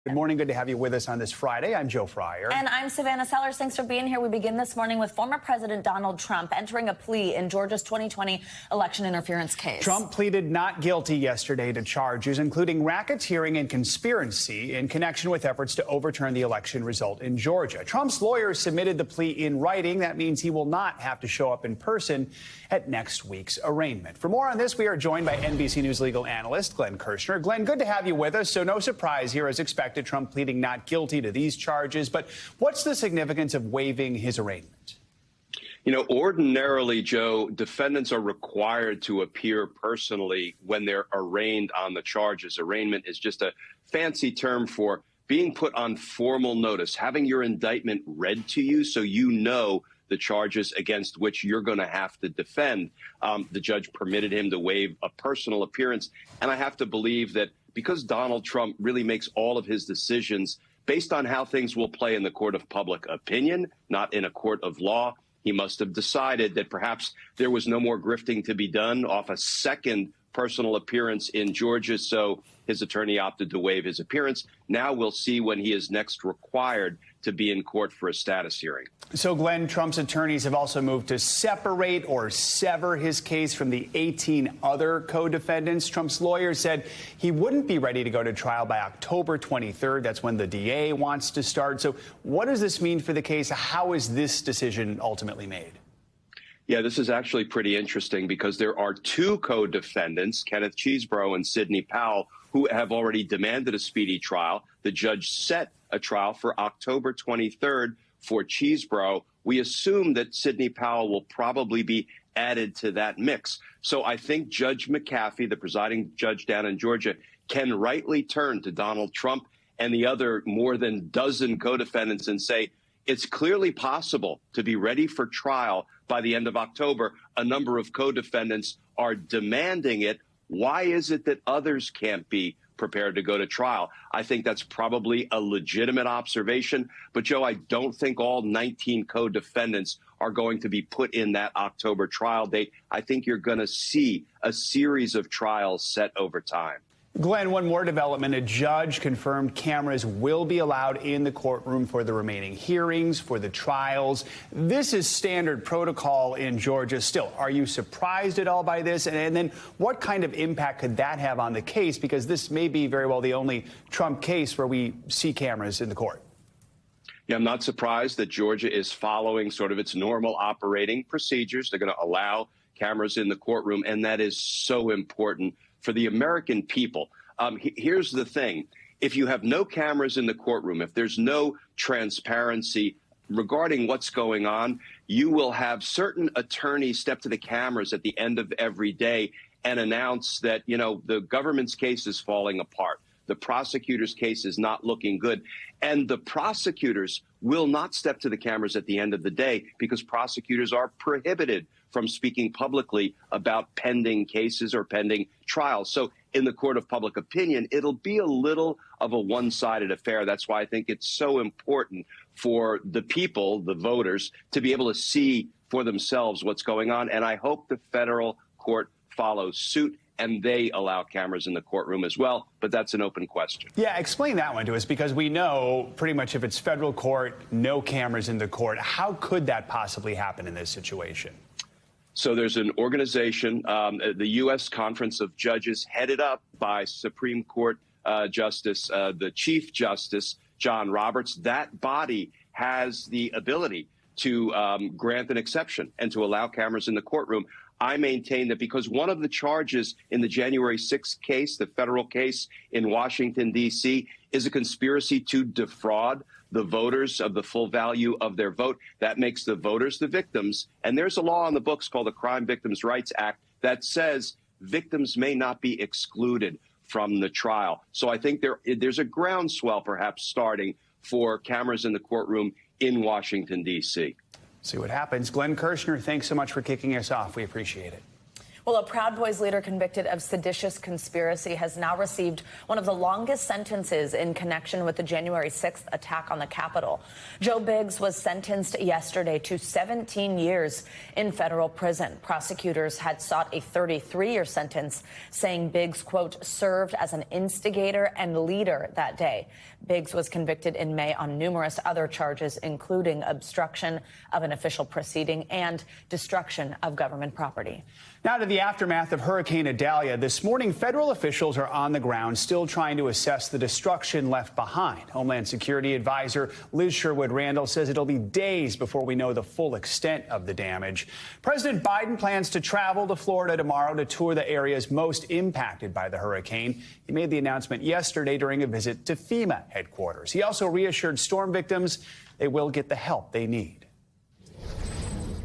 Good morning. Good to have you with us on this Friday. I'm Joe Fryer. And I'm Savannah Sellers. Thanks for being here. We begin this morning with former President Donald Trump entering a plea in Georgia's 2020 election interference case. Trump pleaded not guilty yesterday to charges including racketeering and conspiracy in connection with efforts to overturn the election result in Georgia. Trump's lawyers submitted the plea in writing. That means he will not have to show up in person at next week's arraignment. For more on this, we are joined by NBC News legal analyst Glenn Kirshner. Glenn, good to have you with us. So no surprise here, as expected, Trump pleading not guilty to these charges. But what's the significance of waiving his arraignment? You know, ordinarily, Joe, defendants are required to appear personally when they're arraigned on the charges. Arraignment is just a fancy term for being put on formal notice, having your indictment read to you so you know the charges against which you're going to have to defend. The judge permitted him to waive a personal appearance. And I have to believe that because Donald Trump really makes all of his decisions based on how things will play in the court of public opinion, not in a court of law, he must have decided that perhaps there was no more grifting to be done off a second personal appearance in Georgia. So his attorney opted to waive his appearance. Now we'll see when he is next required to be in court for a status hearing. So, Glenn, Trump's attorneys have also moved to separate or sever his case from the 18 other co-defendants. Trump's lawyer said he wouldn't be ready to go to trial by October 23rd. That's when the DA wants to start. So what does this mean for the case? How is this decision ultimately made? Yeah, this is actually pretty interesting because there are two co-defendants, Kenneth Chesebro and Sidney Powell, who have already demanded a speedy trial. The judge set a trial for October 23rd for Chesebro. We assume that Sidney Powell will probably be added to that mix. So I think Judge McAfee, the presiding judge down in Georgia, can rightly turn to Donald Trump and the other more than dozen co-defendants and say, it's clearly possible to be ready for trial by the end of October. A number of co-defendants are demanding it. Why is it that others can't be prepared to go to trial? I think that's probably a legitimate observation. But, Joe, I don't think all 19 co-defendants are going to be put in that October trial date. I think you're going to see a series of trials set over time. Glenn, one more development. A judge confirmed cameras will be allowed in the courtroom for the remaining hearings, for the trials. This is standard protocol in Georgia. Still, are you surprised at all by this? And then what kind of impact could that have on the case? Because this may be very well the only Trump case where we see cameras in the court. Yeah, I'm not surprised that Georgia is following sort of its normal operating procedures. They're going to allow cameras in the courtroom, and that is so important for the American people. Here's the thing. If you have no cameras in the courtroom, if there's no transparency regarding what's going on, you will have certain attorneys step to the cameras at the end of every day and announce that, you know, the government's case is falling apart. The prosecutor's case is not looking good. And the prosecutors will not step to the cameras at the end of the day because prosecutors are prohibited from speaking publicly about pending cases or pending trials. So in the court of public opinion, it'll be a little of a one-sided affair. That's why I think it's so important for the people, the voters, to be able to see for themselves what's going on. And I hope the federal court follows suit and they allow cameras in the courtroom as well. But that's an open question. Yeah, explain that one to us, because we know pretty much if it's federal court, no cameras in the court. How could that possibly happen in this situation? So there's an organization, the U.S. Conference of Judges, headed up by Supreme Court Justice, the Chief Justice, John Roberts. That body has the ability to grant an exception and to allow cameras in the courtroom. I maintain that because one of the charges in the January 6th case, the federal case in Washington, D.C., is a conspiracy to defraud the voters of the full value of their vote. That makes the voters the victims. And there's a law on the books called the Crime Victims' Rights Act that says victims may not be excluded from the trial. So I think there's a groundswell perhaps starting for cameras in the courtroom in Washington, D.C. See what happens. Glenn Kirshner, thanks so much for kicking us off. We appreciate it. Well, a Proud Boys leader convicted of seditious conspiracy has now received one of the longest sentences in connection with the January 6th attack on the Capitol. Joe Biggs was sentenced yesterday to 17 years in federal prison. Prosecutors had sought a 33-year sentence, saying Biggs, quote, served as an instigator and leader that day. Biggs was convicted in May on numerous other charges, including obstruction of an official proceeding and destruction of government property. Now to the aftermath of Hurricane Idalia. This morning, federal officials are on the ground still trying to assess the destruction left behind. Homeland Security Advisor Liz Sherwood-Randall says it'll be days before we know the full extent of the damage. President Biden plans to travel to Florida tomorrow to tour the areas most impacted by the hurricane. He made the announcement yesterday during a visit to FEMA headquarters. He also reassured storm victims they will get the help they need.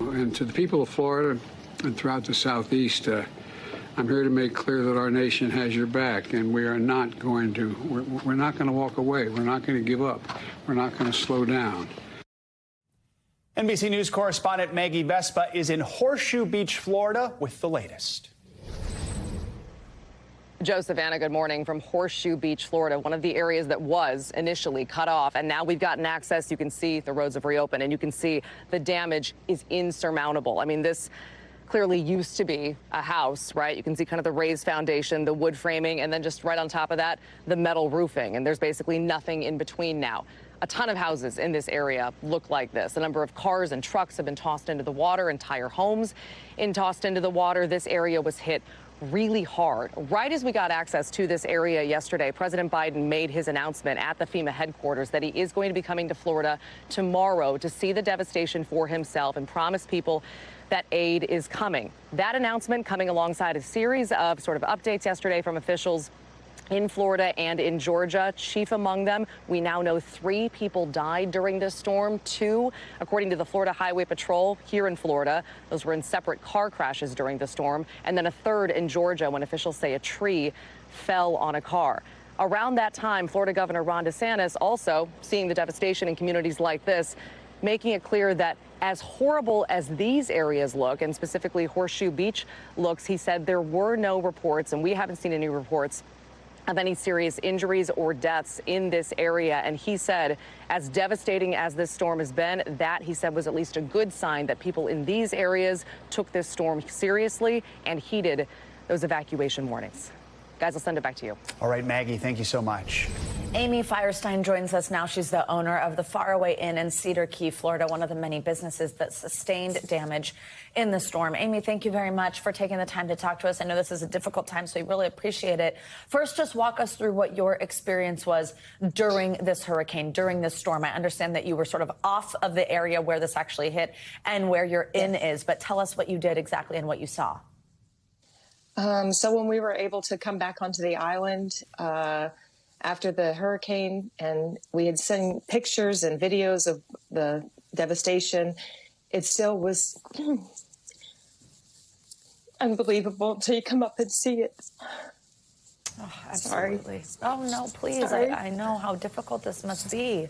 And to the people of Florida and throughout the Southeast, I'm here to make clear that our nation has your back, and we are not going to, we're not going to walk away. We're not going to give up. We're not going to slow down. NBC News correspondent Maggie Vespa is in Horseshoe Beach, Florida, with the latest. Joe, Savannah, good morning from Horseshoe Beach, Florida, one of the areas that was initially cut off. And now we've gotten access. You can see the roads have reopened, and you can see the damage is insurmountable. I mean, this clearly used to be a house, right? You can see kind of the raised foundation, the wood framing, and then just right on top of that, the metal roofing. And there's basically nothing in between now. A ton of houses in this area look like this. A number of cars and trucks have been tossed into the water, entire homes tossed into the water. This area was hit really hard. Right as we got access to this area yesterday, President Biden made his announcement at the FEMA headquarters that he is going to be coming to Florida tomorrow to see the devastation for himself and promise people that aid is coming. That announcement coming alongside a series of sort of updates yesterday from officials in Florida and in Georgia. Chief among them, we now know 3 people died during this storm. 2, according to the Florida Highway Patrol here in Florida. Those were in separate car crashes during the storm. And then a 3rd in Georgia when officials say a tree fell on a car. Around that time, Florida Governor Ron DeSantis also seeing the devastation in communities like this, making it clear that as horrible as these areas look, and specifically Horseshoe Beach looks, he said there were no reports, and we haven't seen any reports of any serious injuries or deaths in this area. And he said, as devastating as this storm has been, that, he said, was at least a good sign that people in these areas took this storm seriously and heeded those evacuation warnings. Guys, I'll send it back to you. All right, Maggie, thank you so much. Amy Firestein joins us now. She's the owner of the Faraway Inn in Cedar Key, Florida, one of the many businesses that sustained damage in the storm. Amy, thank you very much for taking the time to talk to us. I know this is a difficult time, so we really appreciate it. First, just walk us through what your experience was during this hurricane, during this storm. I understand that you were sort of off of the area where this actually hit and where your inn is, but tell us what you did exactly and what you saw. So when we were able to come back onto the island after the hurricane, and we had seen pictures and videos of the devastation, it still was unbelievable until you come up and see it. Oh, absolutely. Sorry. Oh, no, please. I know how difficult this must be.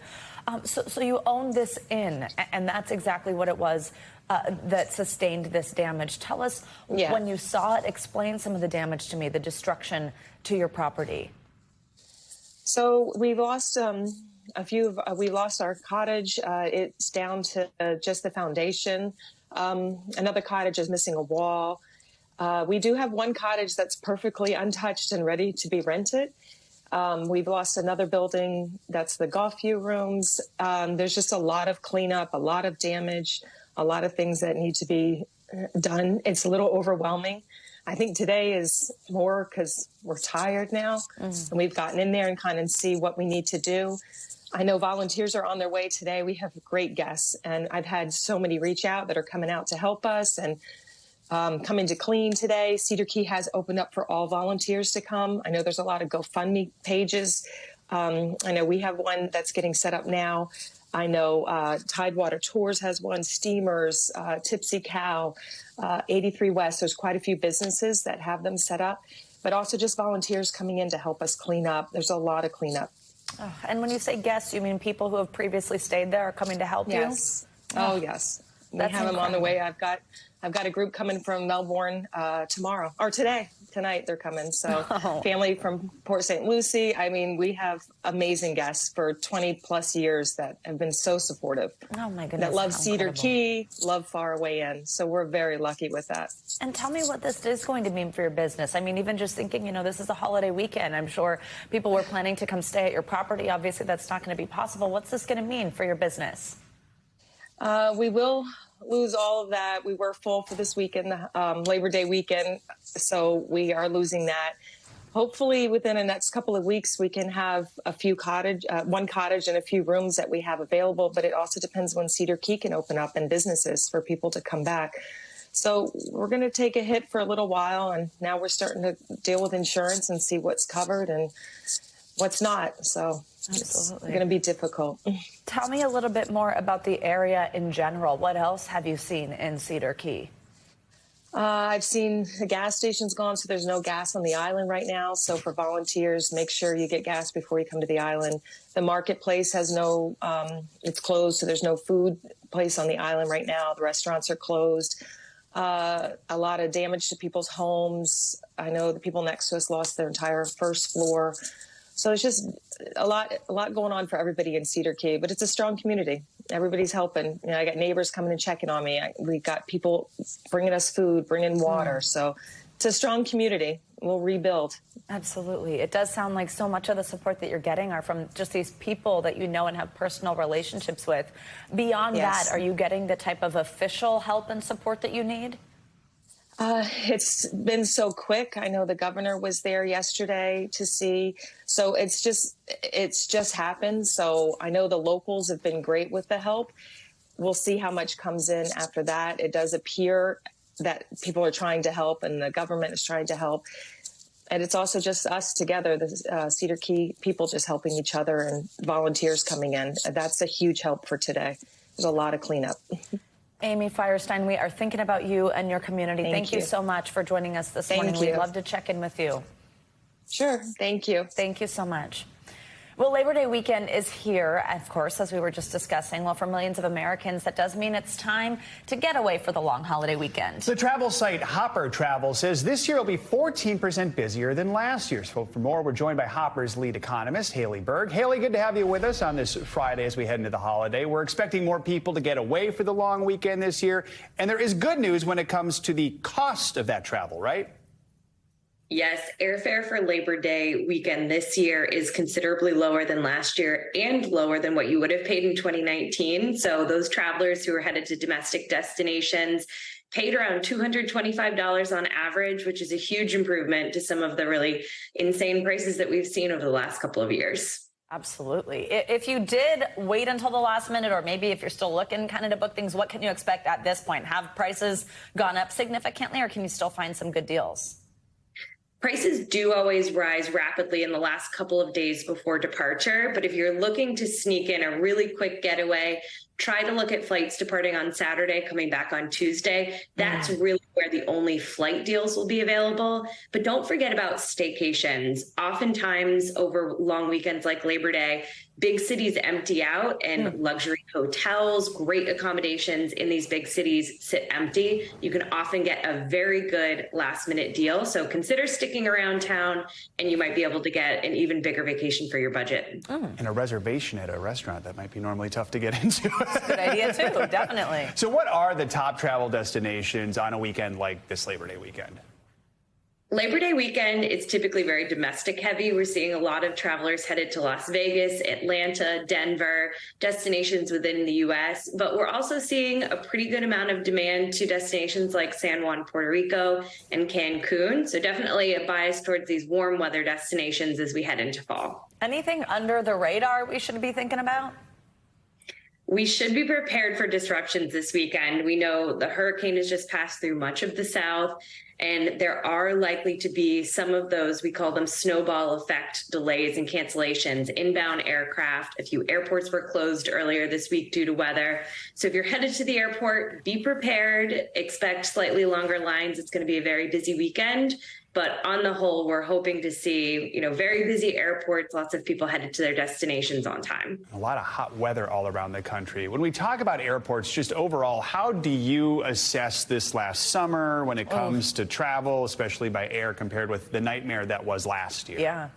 So you own this inn, and that's exactly what it was that sustained this damage. Tell us, when you saw it, explain some of the damage to me, the destruction to your property. So we lost we lost our cottage. It's down to just the foundation. Another cottage is missing a wall. We do have one cottage that's perfectly untouched and ready to be rented. We've lost another building. That's the golf view rooms. There's just a lot of cleanup, a lot of damage, a lot of things that need to be done. It's a little overwhelming. I think today is more because we're tired now, and we've gotten in there and kind of see what we need to do. I know volunteers are on their way today. We have great guests, and I've had so many reach out that are coming out to help us and coming to clean today. Cedar Key has opened up for all volunteers to come. I know there's a lot of GoFundMe pages. I know we have one that's getting set up now. I know Tidewater Tours has one, Steamers, Tipsy Cow, 83 West. There's quite a few businesses that have them set up, but also just volunteers coming in to help us clean up. There's a lot of cleanup. Oh, and when you say guests, you mean people who have previously stayed there are coming to help you? Yes. Oh, yes. We have them on the way. I've got a group coming from Melbourne tonight they're coming. So family from Port St. Lucie. I mean, we have amazing guests for 20 plus years that have been so supportive. Oh my goodness. That love Cedar Key, love Far Away In. So we're very lucky with that. And tell me what this is going to mean for your business. I mean, even just thinking, this is a holiday weekend. I'm sure people were planning to come stay at your property. Obviously, that's not going to be possible. What's this going to mean for your business? We will lose all of that. We were full for this weekend, Labor Day weekend, so we are losing that. Hopefully, within the next couple of weeks, we can have one cottage and a few rooms that we have available, but it also depends when Cedar Key can open up and businesses for people to come back. So we're going to take a hit for a little while, and now we're starting to deal with insurance and see what's covered and what's not. So it's going to be difficult. Tell me a little bit more about the area in general. What else have you seen in Cedar Key? I've seen the gas stations gone, so there's no gas on the island right now. So for volunteers, make sure you get gas before you come to the island. The marketplace has it's closed, so there's no food place on the island right now. The restaurants are closed. A lot of damage to people's homes. I know the people next to us lost their entire first floor. So it's just a lot going on for everybody in Cedar Key, but it's a strong community. Everybody's helping. I got neighbors coming and checking on me. We got people bringing us food, bringing water. So it's a strong community. We'll rebuild. Absolutely. It does sound like so much of the support that you're getting are from just these people that you know and have personal relationships with. Beyond that, are you getting the type of official help and support that you need? It's been so quick. I know the governor was there yesterday to see. So it's just happened. So I know the locals have been great with the help. We'll see how much comes in after that. It does appear that people are trying to help and the government is trying to help. And it's also just us together, the Cedar Key people just helping each other and volunteers coming in. That's a huge help for today. There's a lot of cleanup. Amy Firestein, we are thinking about you and your community. Thank you so much for joining us this morning. We'd love to check in with you. Sure. Thank you. Thank you so much. Well, Labor Day weekend is here, of course, as we were just discussing. Well, for millions of Americans, that does mean it's time to get away for the long holiday weekend. The travel site Hopper Travel says this year will be 14% busier than last year. So for more, we're joined by Hopper's lead economist, Haley Berg. Haley, good to have you with us on this Friday as we head into the holiday. We're expecting more people to get away for the long weekend this year. And there is good news when it comes to the cost of that travel, right? Yes, airfare for Labor Day weekend this year is considerably lower than last year and lower than what you would have paid in 2019. So those travelers who are headed to domestic destinations paid around $225 on average, which is a huge improvement to some of the really insane prices that we've seen over the last couple of years. Absolutely. If you did wait until the last minute, or maybe if you're still looking kind of to book things, what can you expect at this point? Have prices gone up significantly, or can you still find some good deals? Prices do always rise rapidly in the last couple of days before departure, but if you're looking to sneak in a really quick getaway, try to look at flights departing on Saturday, coming back on Tuesday. That's really where the only flight deals will be available. But don't forget about staycations. Oftentimes over long weekends like Labor Day, big cities empty out and luxury hotels, great accommodations in these big cities sit empty. You can often get a very good last minute deal. So consider sticking around town and you might be able to get an even bigger vacation for your budget. And a reservation at a restaurant that might be normally tough to get into. Good idea, too. Definitely. So what are the top travel destinations on a weekend like this Labor Day weekend? Labor Day weekend is typically very domestic heavy. We're seeing a lot of travelers headed to Las Vegas, Atlanta, Denver, destinations within the U.S., but we're also seeing a pretty good amount of demand to destinations like San Juan, Puerto Rico, and Cancun. So definitely a bias towards these warm weather destinations as we head into fall. Anything under the radar we should be thinking about? We should be prepared for disruptions this weekend. We know the hurricane has just passed through much of the South, and there are likely to be some of those, we call them snowball effect delays and cancellations, inbound aircraft. A few airports were closed earlier this week due to weather. So if you're headed to the airport, be prepared, expect slightly longer lines. It's going to be a very busy weekend. But on the whole, we're hoping to see, very busy airports, lots of people headed to their destinations on time. A lot of hot weather all around the country. When we talk about airports, just overall, how do you assess this last summer when it comes to travel, especially by air, compared with the nightmare that was last year? Yeah.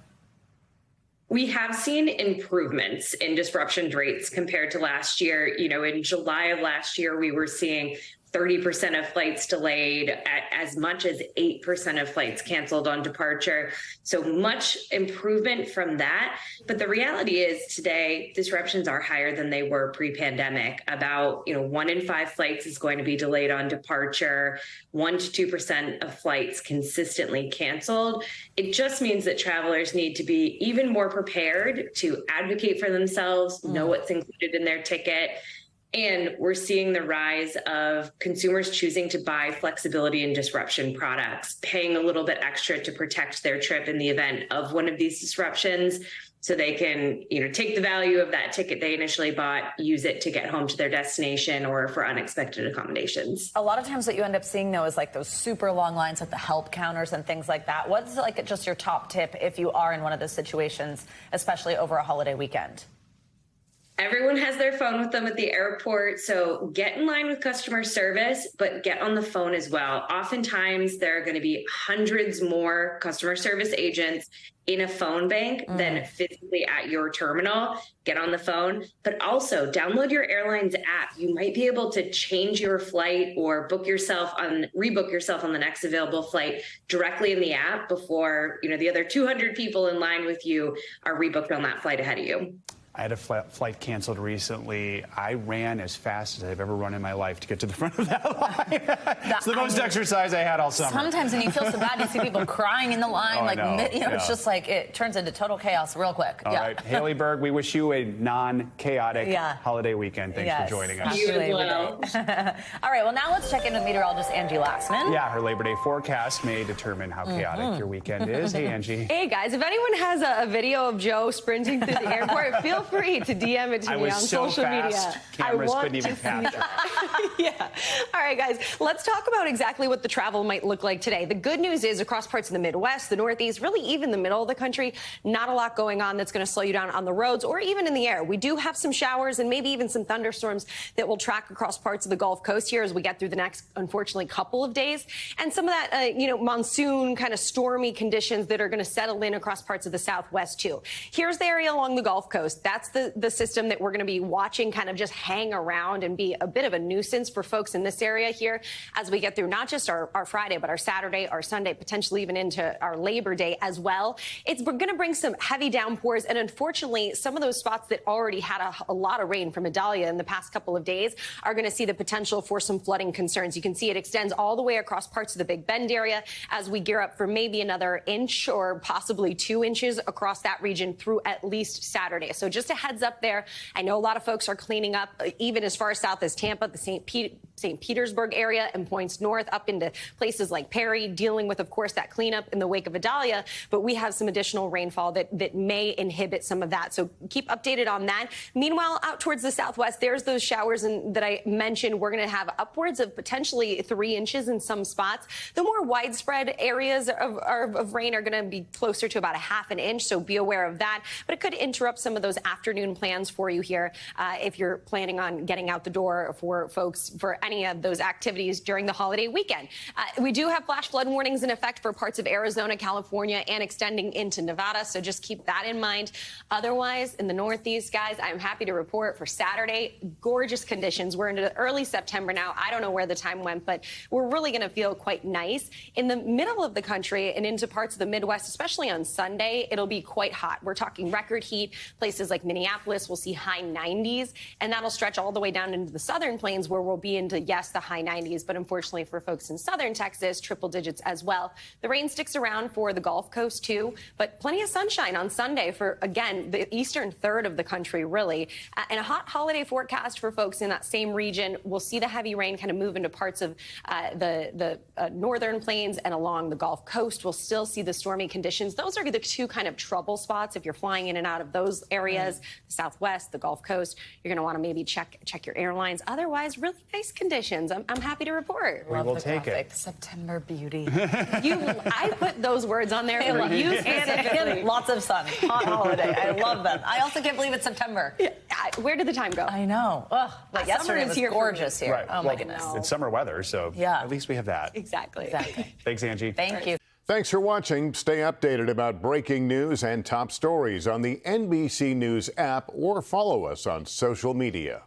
We have seen improvements in disruption rates compared to last year. In July of last year, we were seeing 30% of flights delayed, at as much as 8% of flights canceled on departure. So much improvement from that. But the reality is today, disruptions are higher than they were pre-pandemic. About 1 in 5 flights is going to be delayed on departure. 1 to 2% of flights consistently canceled. It just means that travelers need to be even more prepared to advocate for themselves, know what's included in their ticket. And we're seeing the rise of consumers choosing to buy flexibility and disruption products, paying a little bit extra to protect their trip in the event of one of these disruptions, so they can, take the value of that ticket they initially bought, use it to get home to their destination or for unexpected accommodations. A lot of times what you end up seeing, though, is like those super long lines at the help counters and things like that. What's like just your top tip if you are in one of those situations, especially over a holiday weekend? Everyone has their phone with them at the airport, so get in line with customer service, but get on the phone as well. Oftentimes, there are going to be hundreds more customer service agents in a phone bank than physically at your terminal. Get on the phone, but also download your airline's app. You might be able to change your flight or rebook yourself on the next available flight directly in the app before, the other 200 people in line with you are rebooked on that flight ahead of you. I had a flight canceled recently. I ran as fast as I've ever run in my life to get to the front of that line. It's the most exercise I had all summer. Sometimes when you feel so bad, you see people crying in the line. It's just like it turns into total chaos real quick. All right, Haley Berg, we wish you a non-chaotic holiday weekend. Thanks for joining us. You as well. All right, well, now let's check in with meteorologist Angie Laxman. Yeah, her Labor Day forecast may determine how chaotic your weekend is. Hey, Angie. Hey, guys, if anyone has a video of Joe sprinting through the airport, feel free to DM it to me on social media. Cameras couldn't even capture. Yeah. All right, guys, let's talk about exactly what the travel might look like today. The good news is across parts of the Midwest, the Northeast, really even the middle of the country, not a lot going on that's going to slow you down on the roads or even in the air. We do have some showers and maybe even some thunderstorms that will track across parts of the Gulf Coast here as we get through the next, unfortunately, couple of days. And some of that, monsoon kind of stormy conditions that are going to settle in across parts of the Southwest, too. Here's the area along the Gulf Coast. That's the system that we're going to be watching kind of just hang around and be a bit of a nuisance for folks in this area here as we get through not just our Friday, but our Saturday, our Sunday, potentially even into our Labor Day as well. It's going to bring some heavy downpours. And unfortunately, some of those spots that already had a lot of rain from Idalia in the past couple of days are going to see the potential for some flooding concerns. You can see it extends all the way across parts of the Big Bend area as we gear up for maybe another inch or possibly 2 inches across that region through at least Saturday. So just a heads up there. I know a lot of folks are cleaning up even as far south as Tampa, the St. Petersburg area and points north up into places like Perry, dealing with, of course, that cleanup in the wake of Idalia. But we have some additional rainfall that may inhibit some of that. So keep updated on that. Meanwhile, out towards the southwest, there's those showers that I mentioned. We're going to have upwards of potentially 3 inches in some spots. The more widespread areas of rain are going to be closer to about 1/2 inch. So be aware of that. But it could interrupt some of those afternoon plans for you here if you're planning on getting out the door for folks for any of those activities during the holiday weekend. We do have flash flood warnings in effect for parts of Arizona, California, and extending into Nevada, so just keep that in mind. Otherwise, in the Northeast, guys, I'm happy to report for Saturday, gorgeous conditions. We're into early September now. I don't know where the time went, but we're really going to feel quite nice. In the middle of the country and into parts of the Midwest, especially on Sunday, it'll be quite hot. We're talking record heat. Places like Minneapolis will see high 90s, and that'll stretch all the way down into the southern plains where we'll be into, yes, the high 90s, but unfortunately for folks in southern Texas, triple digits as well. The rain sticks around for the Gulf Coast too, but plenty of sunshine on Sunday for, again, the eastern third of the country, really. And a hot holiday forecast for folks in that same region. We'll see the heavy rain kind of move into parts of the northern plains and along the Gulf Coast. We'll still see the stormy conditions. Those are the two kind of trouble spots if you're flying in and out of those areas, the Southwest, the Gulf Coast. You're going to want to maybe check your airlines. Otherwise, really nice conditions. I'm happy to report. We will take it. September beauty. I put those words on there for you specifically. Lots of sun. Hot holiday. I love them. I also can't believe it's September. Yeah, where did the time go? I know. Ugh, like yesterday was gorgeous here. Right. Oh, my goodness. It's summer weather, so at least we have that. Exactly. Thanks, Angie. Thank you. Thanks for watching. Stay updated about breaking news and top stories on the NBC News app or follow us on social media.